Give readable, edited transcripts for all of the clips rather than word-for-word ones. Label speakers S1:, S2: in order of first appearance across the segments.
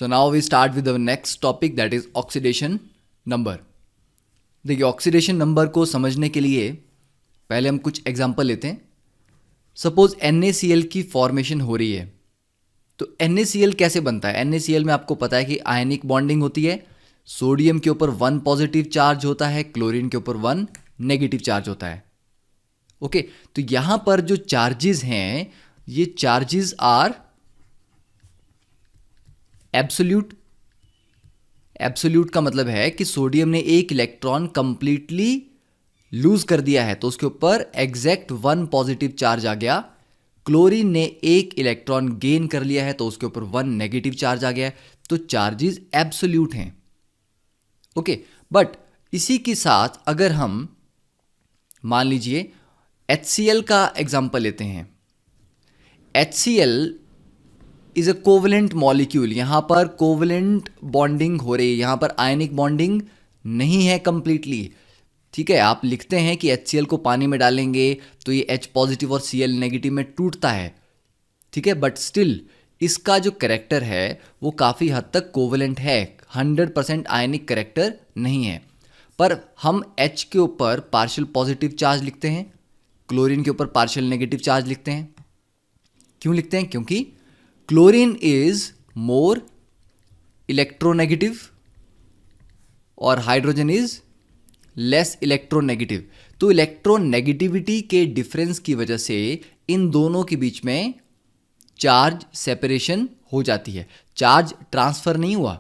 S1: So now we start with the next topic, that is oxidation number. देखिए oxidation number को समझने के लिए पहले हम कुछ एग्जांपल लेते हैं. सपोज NaCl की फॉर्मेशन हो रही है. तो NaCl कैसे बनता है? NaCl में आपको पता है कि आयनिक बॉन्डिंग होती है. सोडियम के ऊपर 1 पॉजिटिव चार्ज होता है, क्लोरीन के ऊपर 1 नेगेटिव चार्ज होता है. ओके, तो यहां पर जो चार्जेस हैं ये चार्जेस आर एब्सोल्यूट. एब्सोल्यूट का मतलब है कि सोडियम ने एक इलेक्ट्रॉन कंप्लीटली लूज कर दिया है तो उसके ऊपर एग्जैक्ट 1 पॉजिटिव चार्ज आ गया. क्लोरीन ने एक इलेक्ट्रॉन गेन कर लिया है तो उसके ऊपर 1 नेगेटिव चार्ज आ गया है. तो चार्जेस एब्सोल्यूट हैं. ओके, बट इसी के साथ अगर हम मान लीजिए HCl का एग्जांपल लेते हैं. HCl is a covalent molecule. यहां पर कोवलेंट बॉन्डिंग हो रही है, यहां पर आयनिक बॉन्डिंग नहीं है कंप्लीटली. ठीक है, आप लिखते हैं कि HCl को पानी में डालेंगे तो ये H पॉजिटिव और Cl नेगेटिव में टूटता है. ठीक है, बट स्टिल इसका जो कैरेक्टर है वो काफ़ी हद तक कोवलेंट है, 100% आयनिक कैरेक्टर नहीं है. पर हम H के ऊपर पार्शियल पॉजिटिव चार्ज लिखते हैं, क्लोरीन के ऊपर पार्शियल नेगेटिव चार्ज लिखते हैं. क्यों लिखते हैं? क्योंकि क्लोरीन इज मोर इलेक्ट्रोनेगेटिव और हाइड्रोजन इज लेस इलेक्ट्रोनेगेटिव. तो इलेक्ट्रोनेगेटिविटी के डिफरेंस की वजह से इन दोनों के बीच में चार्ज सेपरेशन हो जाती है. चार्ज ट्रांसफर नहीं हुआ,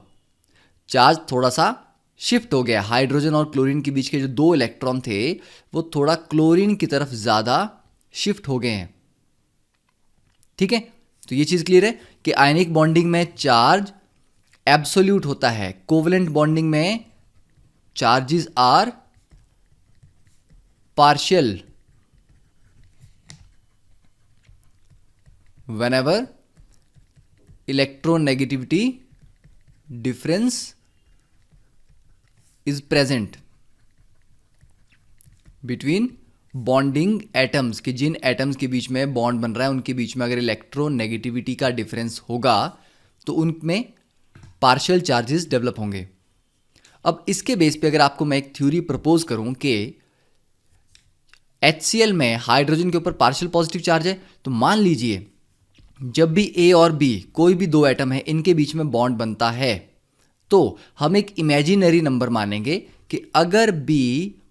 S1: चार्ज थोड़ा सा शिफ्ट हो गया. हाइड्रोजन और क्लोरीन के बीच के जो 2 इलेक्ट्रॉन थे वो थोड़ा क्लोरीन की तरफ ज़्यादा शिफ्ट हो गए हैं. ठीक है, तो ये चीज़ क्लियर है कि आयनिक बॉन्डिंग में चार्ज एब्सोल्यूट होता है, कोवलेंट बॉन्डिंग में charges are partial. whenever electronegativity difference is present between bonding atoms, कि जिन एटम्स के बीच में बॉन्ड बन रहा है उनके बीच में अगर इलेक्ट्रोनेगेटिविटी का डिफरेंस होगा तो उनमें पार्शियल चार्जेस डेवलप होंगे. अब इसके बेस पे अगर आपको मैं एक थ्योरी प्रपोज करूं कि HCl में हाइड्रोजन के ऊपर पार्शियल पॉजिटिव चार्ज है, तो मान लीजिए जब भी A और B कोई भी 2 एटम है इनके बीच में बॉन्ड बनता है तो हम एक इमेजिनरी नंबर मानेंगे कि अगर B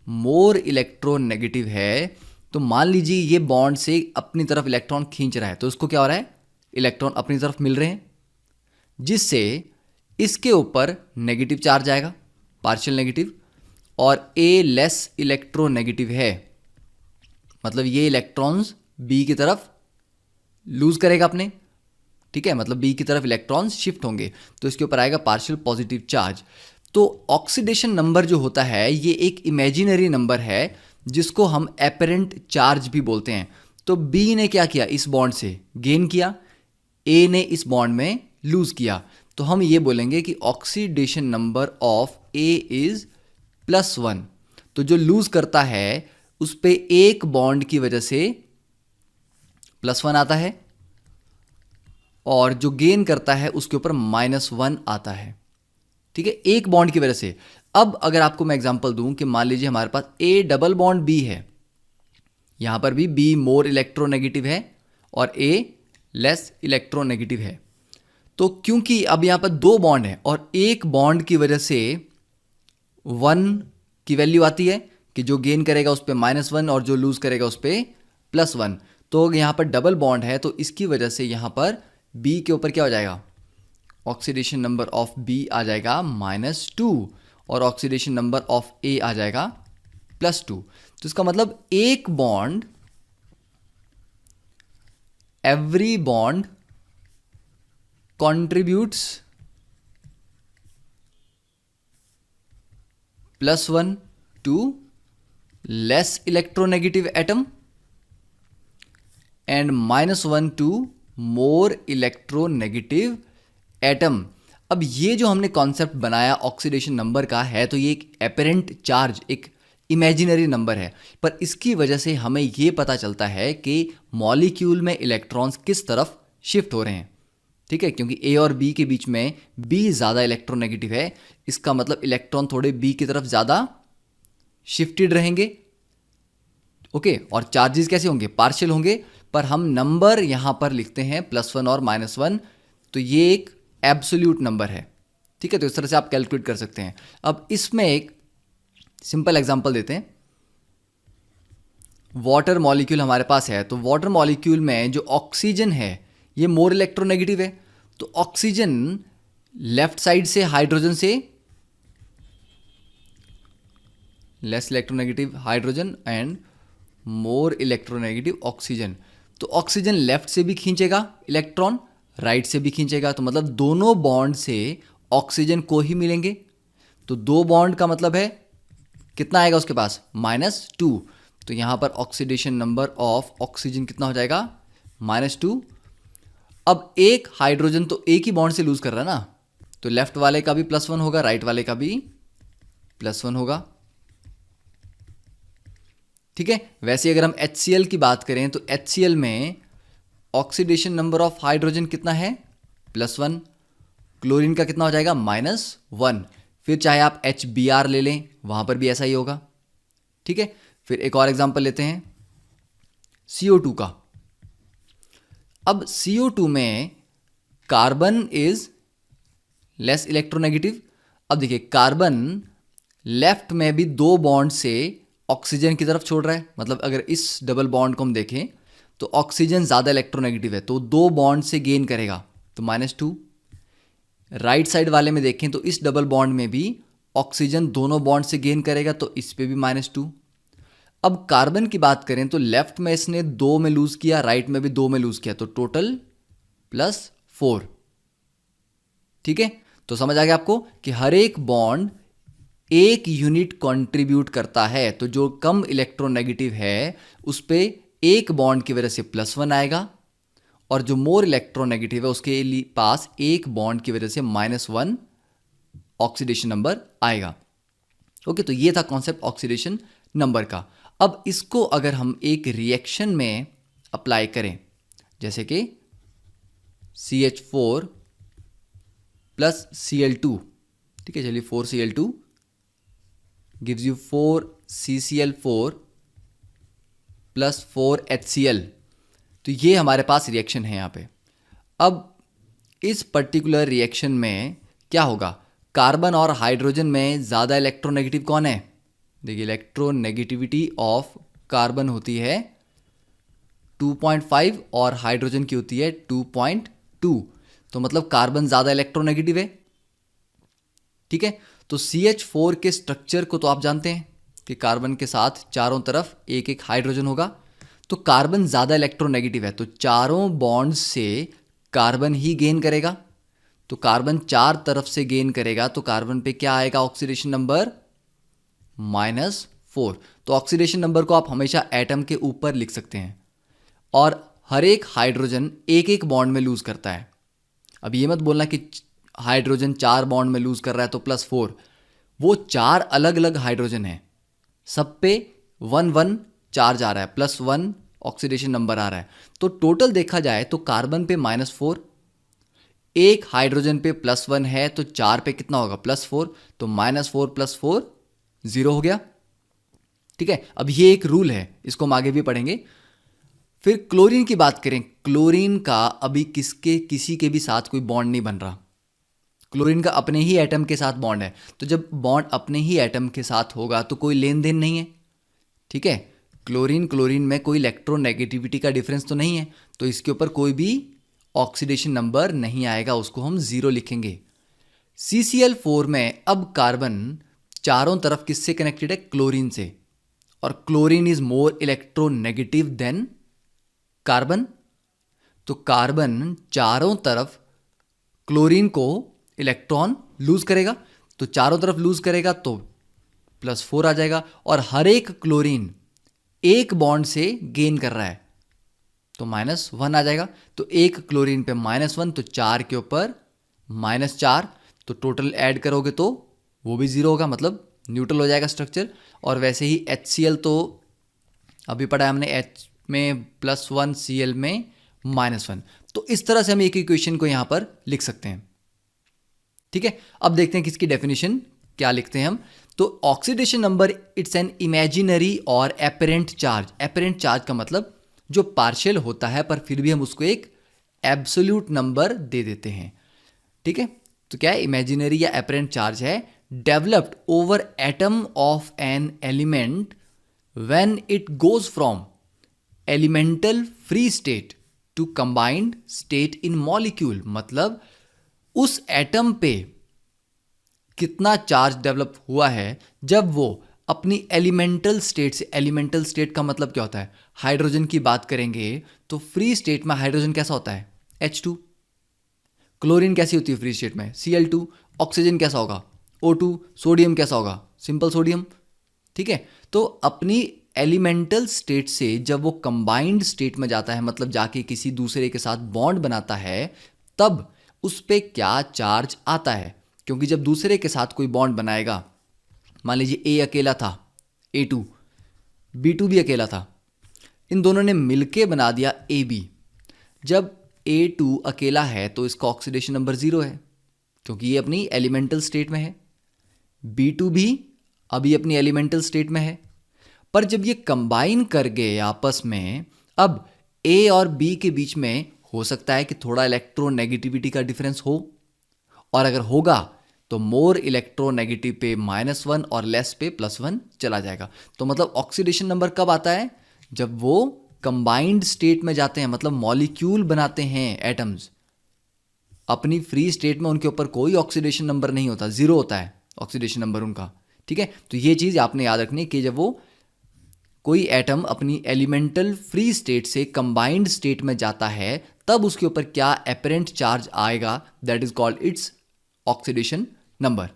S1: मोर इलेक्ट्रोनेगेटिव है तो मान लीजिए ये बॉन्ड से अपनी तरफ इलेक्ट्रॉन खींच रहा है तो उसको क्या हो रहा है, इलेक्ट्रॉन अपनी तरफ मिल रहे हैं, जिससे इसके ऊपर नेगेटिव चार्ज आएगा, पार्शियल नेगेटिव. और A लेस इलेक्ट्रोनेगेटिव है, मतलब ये इलेक्ट्रॉन्स B की तरफ लूज करेगा अपने. ठीक है, मतलब B की तरफ इलेक्ट्रॉन्स शिफ्ट होंगे तो इसके ऊपर आएगा पार्शियल पॉजिटिव चार्ज. तो ऑक्सीडेशन नंबर जो होता है ये एक इमेजिनरी नंबर है जिसको हम एपरेंट चार्ज भी बोलते हैं. तो B ने क्या किया, इस बॉन्ड से गेन किया, A ने इस बॉन्ड में लूज किया, तो हम ये बोलेंगे कि oxidation number of A is +1. तो जो लूज करता है उस पे एक बॉन्ड की वजह से +1 आता है और जो गेन करता है उसके ऊपर -1 आता है. ठीक है, एक बॉन्ड की वजह से. अब अगर आपको मैं एग्जांपल दूं कि मान लीजिए हमारे पास A डबल बॉन्ड B है, यहां पर भी B मोर इलेक्ट्रोनेगेटिव है और A लेस इलेक्ट्रोनेगेटिव है. तो क्योंकि अब यहां पर 2 बॉन्ड है और एक बॉन्ड की वजह से 1 की वैल्यू आती है कि जो गेन करेगा उस पर -1 और जो लूज करेगा उस पर +1. तो यहाँ पर डबल बॉन्ड है तो इसकी वजह से यहाँ पर B के ऊपर क्या हो जाएगा, ऑक्सीडेशन नंबर ऑफ B आ जाएगा -2 और ऑक्सीडेशन नंबर ऑफ A आ जाएगा +2. तो इसका मतलब एक bond, every bond contributes +1 to less electronegative atom and -1 to more electronegative atom. अब ये जो हमने कॉन्सेप्ट बनाया ऑक्सीडेशन नंबर का है तो ये एक एपरेंट चार्ज, एक इमेजिनरी नंबर है, पर इसकी वजह से हमें ये पता चलता है कि मॉलिक्यूल में इलेक्ट्रॉन्स किस तरफ शिफ्ट हो रहे हैं. ठीक है, क्योंकि ए और बी के बीच में बी ज़्यादा इलेक्ट्रोनेगेटिव है, इसका मतलब इलेक्ट्रॉन थोड़े बी की तरफ ज़्यादा शिफ्टेड रहेंगे। ओके, और चार्जेस कैसे होंगे? पार्शियल होंगे, पर हम नंबर यहाँ पर लिखते हैं +1 और -1, तो ये एक एब्सोल्यूट नंबर है। ठीक है, तो इस तरह से आप कैलकुलेट कर सकते हैं। अब इसमें एक सिंपल एग्जांपल देते हैं। वाटर मॉलिक्यूल हमारे पास है, तो वाटर मॉलिक्यूल में जो ऑक्सीजन है ये मोर इलेक्ट्रोनेगेटिव है, तो ऑक्सीजन लेफ्ट साइड से हाइड्रोजन से less electronegative hydrogen and more electronegative oxygen, तो ऑक्सीजन लेफ्ट से भी खींचेगा इलेक्ट्रॉन, राइट से भी खींचेगा, तो मतलब दोनों बॉन्ड से ऑक्सीजन को ही मिलेंगे। तो 2 बॉन्ड का मतलब है कितना आएगा उसके पास? -2। तो यहां पर ऑक्सीडेशन नंबर ऑफ ऑक्सीजन कितना हो जाएगा? -2। अब एक हाइड्रोजन तो एक ही बॉन्ड से लूज कर रहा है ना, तो लेफ्ट वाले का भी +1 होगा, राइट वाले का भी +1 होगा। ठीक है, वैसे अगर हम HCl की बात करें तो HCl में ऑक्सीडेशन नंबर ऑफ हाइड्रोजन कितना है? +1। क्लोरीन का कितना हो जाएगा? -1। फिर चाहे आप HBr ले लें, वहां पर भी ऐसा ही होगा। ठीक है, फिर एक और एग्जांपल लेते हैं CO2 का। अब CO2 में कार्बन इज लेस इलेक्ट्रोनेगेटिव। अब देखिए, कार्बन लेफ्ट में भी 2 बॉन्ड से ऑक्सीजन की तरफ छोड़ रहा है, मतलब अगर इस डबल बॉन्ड को हम देखें तो ऑक्सीजन ज़्यादा इलेक्ट्रोनेगेटिव है, तो 2 बॉन्ड से गेन करेगा, तो -2। राइट साइड वाले में देखें तो इस डबल बॉन्ड में भी ऑक्सीजन दोनों बॉन्ड से गेन करेगा, तो इस पे भी -2। अब कार्बन की बात करें तो लेफ्ट में इसने 2 में लूज किया, राइट में भी 2 में लूज किया, तो टोटल +4। ठीक है, तो समझ आ गया आपको कि हर एक बॉन्ड एक यूनिट कंट्रीब्यूट करता है, तो जो कम इलेक्ट्रोनेगेटिव है उस पे एक बॉन्ड की वजह से +1 आएगा, और जो मोर इलेक्ट्रोनेगेटिव है उसके पास एक बॉन्ड की वजह से -1 ऑक्सीडेशन नंबर आएगा। ओके, तो ये था कॉन्सेप्ट ऑक्सीडेशन नंबर का। अब इसको अगर हम एक रिएक्शन में अप्लाई करें, जैसे कि CH4 + Cl2, ठीक है, चलिए 4Cl2 gives you 4CCl4 + 4HCl, तो ये हमारे पास रिएक्शन है यहाँ पे। अब इस पर्टिकुलर रिएक्शन में क्या होगा? कार्बन और हाइड्रोजन में ज़्यादा इलेक्ट्रोनेगेटिव कौन है? देखिए, इलेक्ट्रोनेगेटिविटी ऑफ कार्बन होती है 2.5 और हाइड्रोजन की होती है 2.2, तो मतलब कार्बन ज़्यादा इलेक्ट्रोनेगेटिव है। ठीक है, तो CH4 के स्ट्रक्चर को तो आप जानते हैं कि कार्बन के साथ चारों तरफ एक एक हाइड्रोजन होगा, तो कार्बन ज़्यादा इलेक्ट्रोनेगेटिव है, तो चारों बॉन्ड से कार्बन ही गेन करेगा, तो कार्बन 4 तरफ से गेन करेगा, तो कार्बन पे क्या आएगा ऑक्सीडेशन नंबर? -4। तो ऑक्सीडेशन नंबर को आप हमेशा एटम के ऊपर लिख सकते हैं, और हर एक हाइड्रोजन एक एक बॉन्ड में लूज करता है। अब ये मत बोलना कि हाइड्रोजन 4 बॉन्ड में लूज कर रहा है तो +4, वो 4 अलग अलग हाइड्रोजन है, सब पे 1 चार्ज आ रहा है, +1 ऑक्सीडेशन नंबर आ रहा है, तो टोटल देखा जाए तो कार्बन पे -4, एक हाइड्रोजन पे +1 है, तो 4 पे कितना होगा? +4, तो -4 + 4 0 हो गया। ठीक है, अब ये एक रूल है, इसको हम आगे भी पढ़ेंगे। फिर क्लोरीन की बात करें, क्लोरीन का अभी किसी के भी साथ कोई बॉन्ड नहीं बन रहा, क्लोरीन का अपने ही एटम के साथ बॉन्ड है, तो जब बॉन्ड अपने ही एटम के साथ होगा तो कोई लेन देन नहीं है। ठीक है, क्लोरीन में कोई इलेक्ट्रोनेगेटिविटी का डिफरेंस तो नहीं है, तो इसके ऊपर कोई भी ऑक्सीडेशन नंबर नहीं आएगा, उसको हम 0 लिखेंगे। CCl4 में अब कार्बन चारों तरफ किससे कनेक्टेड है? क्लोरीन से, और chlorine is more electronegative than carbon, तो कार्बन चारों तरफ क्लोरीन को इलेक्ट्रॉन लूज करेगा, तो चारों तरफ लूज करेगा तो +4 आ जाएगा, और हर एक क्लोरीन एक बॉन्ड से गेन कर रहा है, तो -1 आ जाएगा, तो एक क्लोरीन पे -1, तो 4 के ऊपर -4, तो टोटल ऐड करोगे तो वो भी 0 होगा, मतलब न्यूट्रल हो जाएगा स्ट्रक्चर। और वैसे ही HCl तो अभी पढ़ा है हमने, H में +1, Cl में -1। तो इस तरह से हम एक इक्वेशन को यहां पर लिख सकते हैं। ठीक है, अब देखते हैं कि इसकी डेफिनेशन क्या लिखते हैं हम। तो oxidation number it's an imaginary और एपरेंट चार्ज। एपरेंट चार्ज का मतलब जो पार्शियल होता है पर फिर भी हम उसको एक एब्सोल्यूट नंबर दे देते हैं। ठीक है, तो क्या है, इमेजिनरी या एपरेंट चार्ज है developed over atom of an element when it goes from elemental free state to combined state in molecule. मतलब उस एटम पे कितना चार्ज डेवलप हुआ है जब वो अपनी एलिमेंटल स्टेट से, एलिमेंटल स्टेट का मतलब क्या होता है, हाइड्रोजन की बात करेंगे तो फ्री स्टेट में हाइड्रोजन कैसा होता है, H2। क्लोरीन कैसी होती है फ्री स्टेट में, Cl2। ऑक्सीजन कैसा होगा, O2। सोडियम कैसा होगा, सिंपल सोडियम। ठीक है, तो अपनी एलिमेंटल स्टेट से जब वो कंबाइंड स्टेट में जाता है, मतलब जाके किसी दूसरे के साथ बॉन्ड बनाता है, तब उस पे क्या चार्ज आता है। क्योंकि जब दूसरे के साथ कोई बॉन्ड बनाएगा, मान लीजिए A अकेला था, A2, B2 भी अकेला था, इन दोनों ने मिलके बना दिया AB। जब A2 अकेला है तो इसका ऑक्सीडेशन नंबर 0 है क्योंकि ये अपनी एलिमेंटल स्टेट में है। B2 भी अभी अपनी एलिमेंटल स्टेट में है। पर जब ये कंबाइन कर गए आपस में, अब A और B के बीच में हो सकता है कि थोड़ा इलेक्ट्रोनेगेटिविटी का डिफरेंस हो, और अगर होगा तो मोर इलेक्ट्रोनेगेटिव पे -1 और लेस पे +1 चला जाएगा। तो मतलब ऑक्सीडेशन नंबर कब आता है, जब वो कंबाइंड स्टेट में जाते हैं, मतलब मॉलिक्यूल बनाते हैं एटम्स। अपनी फ्री स्टेट में उनके ऊपर कोई ऑक्सीडेशन नंबर नहीं होता, 0 होता है ऑक्सीडेशन नंबर उनका। ठीक है, तो ये चीज़ आपने याद रखनी कि जब वो कोई एटम अपनी एलिमेंटल फ्री स्टेट से कंबाइंड स्टेट में जाता है तब उसके ऊपर क्या एपरेंट चार्ज आएगा, that is called its oxidation number.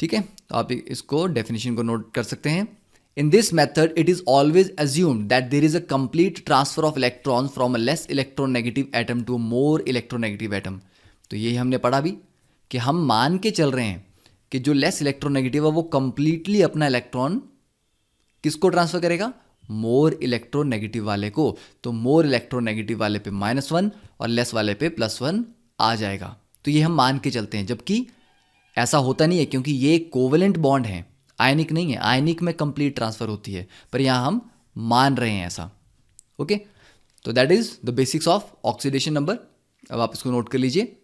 S1: ठीक है, तो आप इसको डेफिनेशन को नोट कर सकते हैं। In this method it is always assumed that there is a complete transfer of electrons from a less electronegative atom to more electronegative atom. तो यही हमने पढ़ा भी कि हम मान के चल रहे हैं कि जो लेस इलेक्ट्रोनेगेटिव है वो कंप्लीटली अपना इलेक्ट्रॉन किसको ट्रांसफर करेगा, मोर इलेक्ट्रोनेगेटिव वाले को। तो मोर इलेक्ट्रोनेगेटिव वाले पे -1 और लेस वाले पे +1 आ जाएगा। तो ये हम मान के चलते हैं, जबकि ऐसा होता नहीं है क्योंकि ये कोवेलेंट बॉन्ड है, आयनिक नहीं है। आयनिक में कंप्लीट ट्रांसफर होती है, पर यहां हम मान रहे हैं ऐसा। ओके, तो that is the basics of oxidation number. अब आप इसको नोट कर लीजिए।